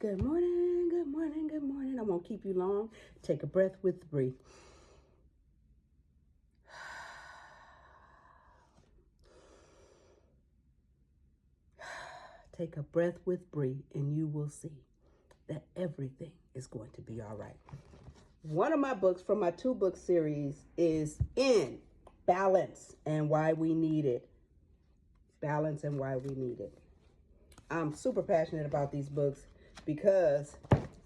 Good morning, good morning, good morning. I won't keep you long. Take a breath with Bree. Take a breath with Bree, and you will see that everything is going to be all right. One of my books from my 2-book series is In Balance and Why We Need It. Balance and Why We Need It. I'm super passionate about these books because,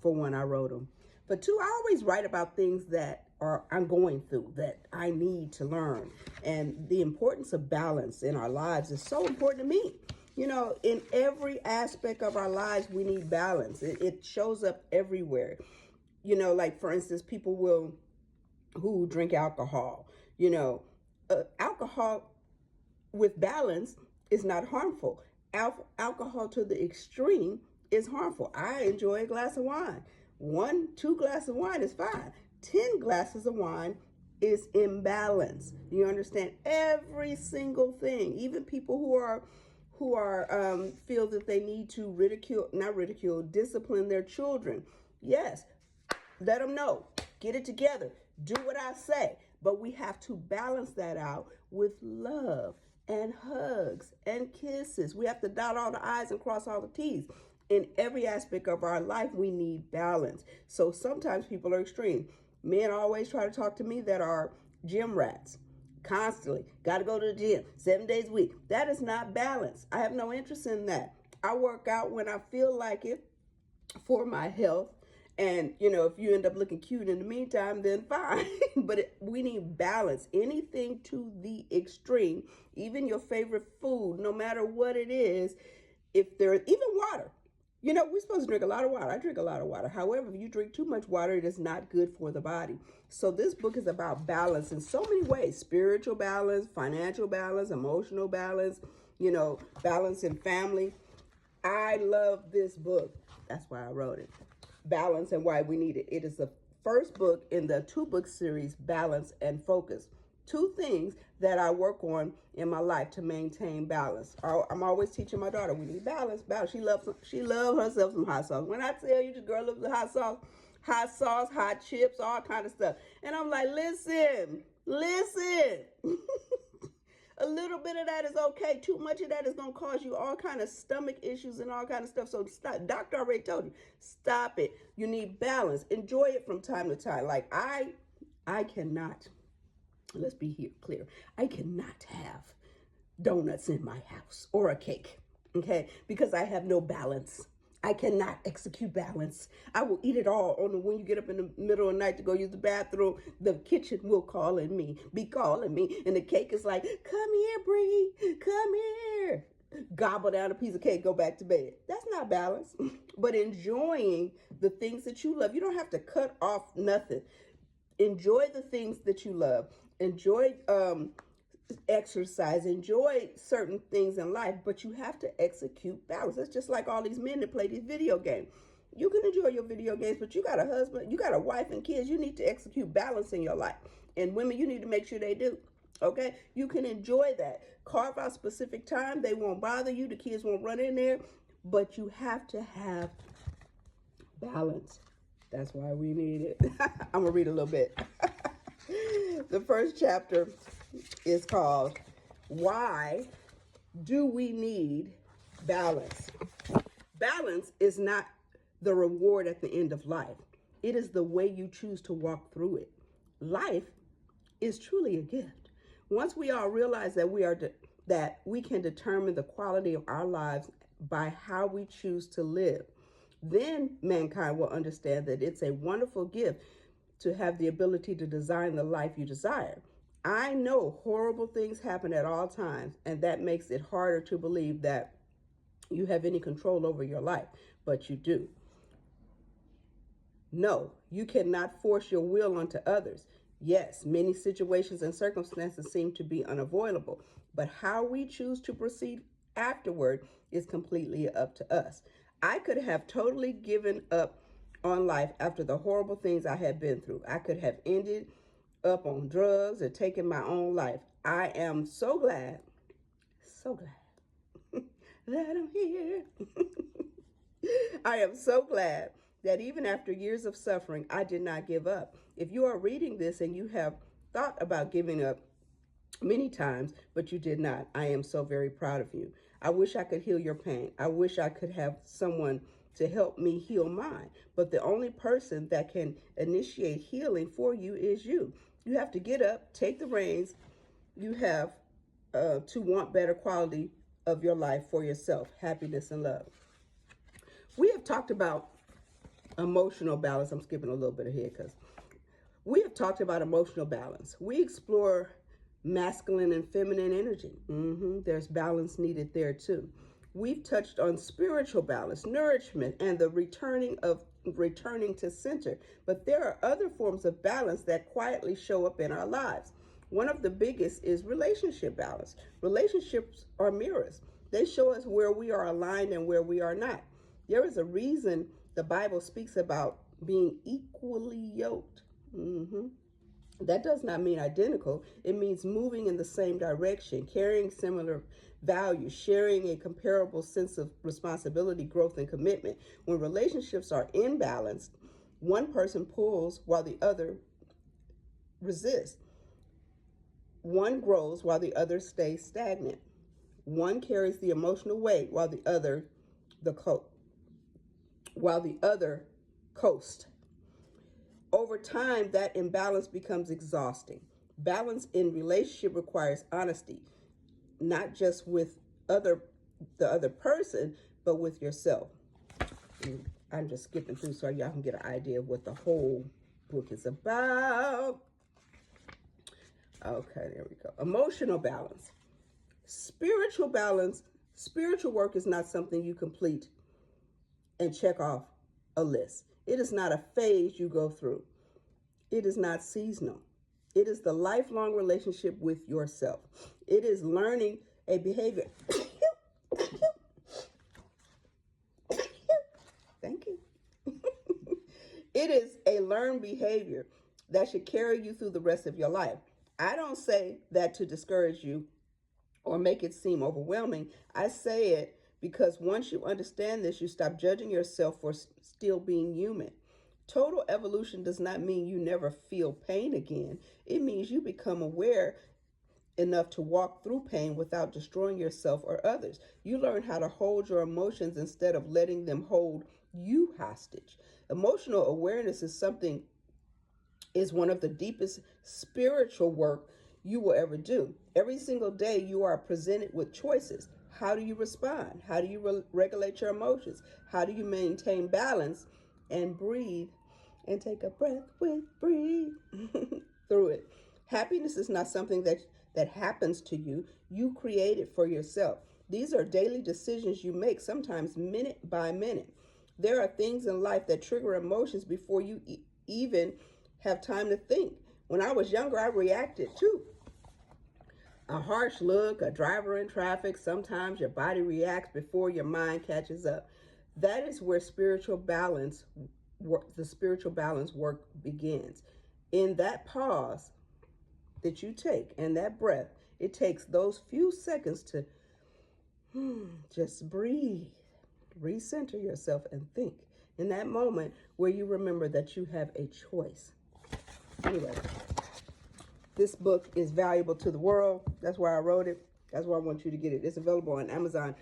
for one, I wrote them. For two, I always write about things that I'm going through, that I need to learn. And the importance of balance in our lives is so important to me. You know, in every aspect of our lives, we need balance. It shows up everywhere. You know, like, for instance, people who drink alcohol. You know, alcohol with balance is not harmful. Alcohol to the extreme is harmful. I enjoy a glass of wine. 2 glasses of wine is fine. 10 glasses of wine is imbalance. You understand? Every single thing, even people who feel that they need to discipline their children. Yes, let them know. Get it together. Do what I say. But we have to balance that out with love and hugs and kisses. We have to dot all the I's and cross all the T's. In every aspect of our life, we need balance. So sometimes people are extreme. Men always try to talk to me that are gym rats. Constantly. Got to go to the gym 7 days a week. That is not balance. I have no interest in that. I work out when I feel like it for my health. And, you know, if you end up looking cute in the meantime, then fine. But we need balance. Anything to the extreme, even your favorite food, no matter what it is, if there, even water. You know, we're supposed to drink a lot of water. I drink a lot of water. However, if you drink too much water, it is not good for the body. So this book is about balance in so many ways. Spiritual balance, financial balance, emotional balance, you know, balance in family. I love this book. That's why I wrote it. Balance and Why We Need It. It is the first book in the 2-book series, Balance and Focus. 2 things that I work on in my life to maintain balance. I'm always teaching my daughter, we need balance, balance. She loves herself some hot sauce. When I tell you this girl loves the hot sauce, hot chips, all kind of stuff. And I'm like, listen. A little bit of that is okay. Too much of that is going to cause you all kind of stomach issues and all kind of stuff. So stop. Doctor already told you, stop it. You need balance. Enjoy it from time to time. Like I cannot, let's be here clear. I cannot have donuts in my house or a cake. Okay. Because I have no balance. I cannot execute balance. I will eat it all when you get up in the middle of the night to go use the bathroom. The kitchen will be calling me. And the cake is like, come here, Bree, come here. Gobble down a piece of cake, go back to bed. That's not balance. But enjoying the things that you love. You don't have to cut off nothing. Enjoy the things that you love. Enjoy exercise, enjoy certain things in life, but you have to execute balance. It's just like all these men that play these video games. You can enjoy your video games, but you got a husband, you got a wife and kids. You need to execute balance in your life. And women, you need to make sure they do. Okay? You can enjoy that. Carve out specific time. They won't bother you. The kids won't run in there. But you have to have balance. That's why we need it. I'm going to read a little bit. The first chapter is called, Why Do We Need Balance? Balance is not the reward at the end of life. It is the way you choose to walk through it. Life is truly a gift. Once we all realize that we can determine the quality of our lives by how we choose to live, then mankind will understand that it's a wonderful gift to have the ability to design the life you desire. I know horrible things happen at all times, and that makes it harder to believe that you have any control over your life, but you do. No, you cannot force your will onto others. Yes, many situations and circumstances seem to be unavoidable, but how we choose to proceed afterward is completely up to us. I could have totally given up on life after the horrible things I had been through. I could have ended up on drugs or taken my own life. I am so glad that I'm here. I am so glad that even after years of suffering, I did not give up. If you are reading this and you have thought about giving up many times, but you did not, I am so very proud of you. I wish I could heal your pain. I wish I could have someone to help me heal mine. But the only person that can initiate healing for you is you. You have to get up, take the reins. You have to want better quality of your life for yourself, happiness and love. We have talked about emotional balance. I'm skipping a little bit ahead because we have talked about emotional balance. We explore masculine and feminine energy. There's balance needed there too. We've touched on spiritual balance, nourishment, and the returning to center. But there are other forms of balance that quietly show up in our lives. One of the biggest is relationship balance. Relationships are mirrors. They show us where we are aligned and where we are not. There is a reason the Bible speaks about being equally yoked. That does not mean identical. It means moving in the same direction, carrying similar values, sharing a comparable sense of responsibility, growth, and commitment. When relationships are imbalanced, one person pulls while the other resists. One grows while the other stays stagnant. One carries the emotional weight while the other coasts. Over time, that imbalance becomes exhausting. Balance in relationship requires honesty, not just with the other person, but with yourself. I'm just skipping through so y'all can get an idea of what the whole book is about. Okay, there we go. Emotional balance. Spiritual balance. Spiritual work is not something you complete and check off a list. It is not a phase you go through. It is not seasonal. It is the lifelong relationship with yourself. It is learning a behavior. Thank you. It is a learned behavior that should carry you through the rest of your life. I don't say that to discourage you or make it seem overwhelming. I say it because once you understand this, you stop judging yourself for still being human. Total evolution does not mean you never feel pain again. It means you become aware enough to walk through pain without destroying yourself or others. You learn how to hold your emotions instead of letting them hold you hostage. Emotional awareness is one of the deepest spiritual work you will ever do. Every single day you are presented with choices. How do you respond? How do you regulate your emotions? How do you maintain balance and breathe and take a breath breathe through it? Happiness is not something that happens to you. You create it for yourself. These are daily decisions you make, sometimes minute by minute. There are things in life that trigger emotions before you even have time to think. When I was younger, I reacted too. A harsh look, a driver in traffic, sometimes your body reacts before your mind catches up. That is where the spiritual balance work begins. In that pause that you take and that breath, it takes those few seconds to just breathe, recenter yourself and think. In that moment where you remember that you have a choice. Anyway, this book is valuable to the world. That's why I wrote it. That's why I want you to get it. It's available on Amazon.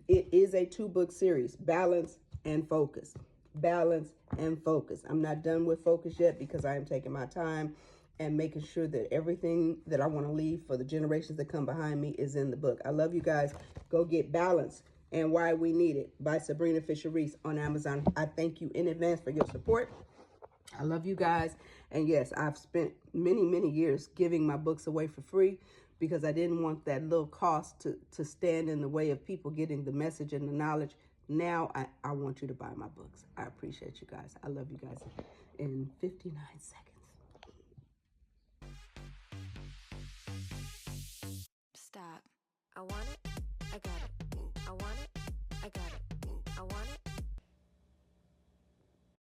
It is a 2-book series, Balance and Focus. Balance and Focus. I'm not done with Focus yet because I am taking my time and making sure that everything that I want to leave for the generations that come behind me is in the book. I love you guys. Go get Balance and Why We Need It by Sabrina Fisher Reece on Amazon. I thank you in advance for your support. I love you guys. And yes, I've spent many, many years giving my books away for free because I didn't want that little cost to stand in the way of people getting the message and the knowledge. Now I want you to buy my books. I appreciate you guys. I love you guys. In 59 seconds.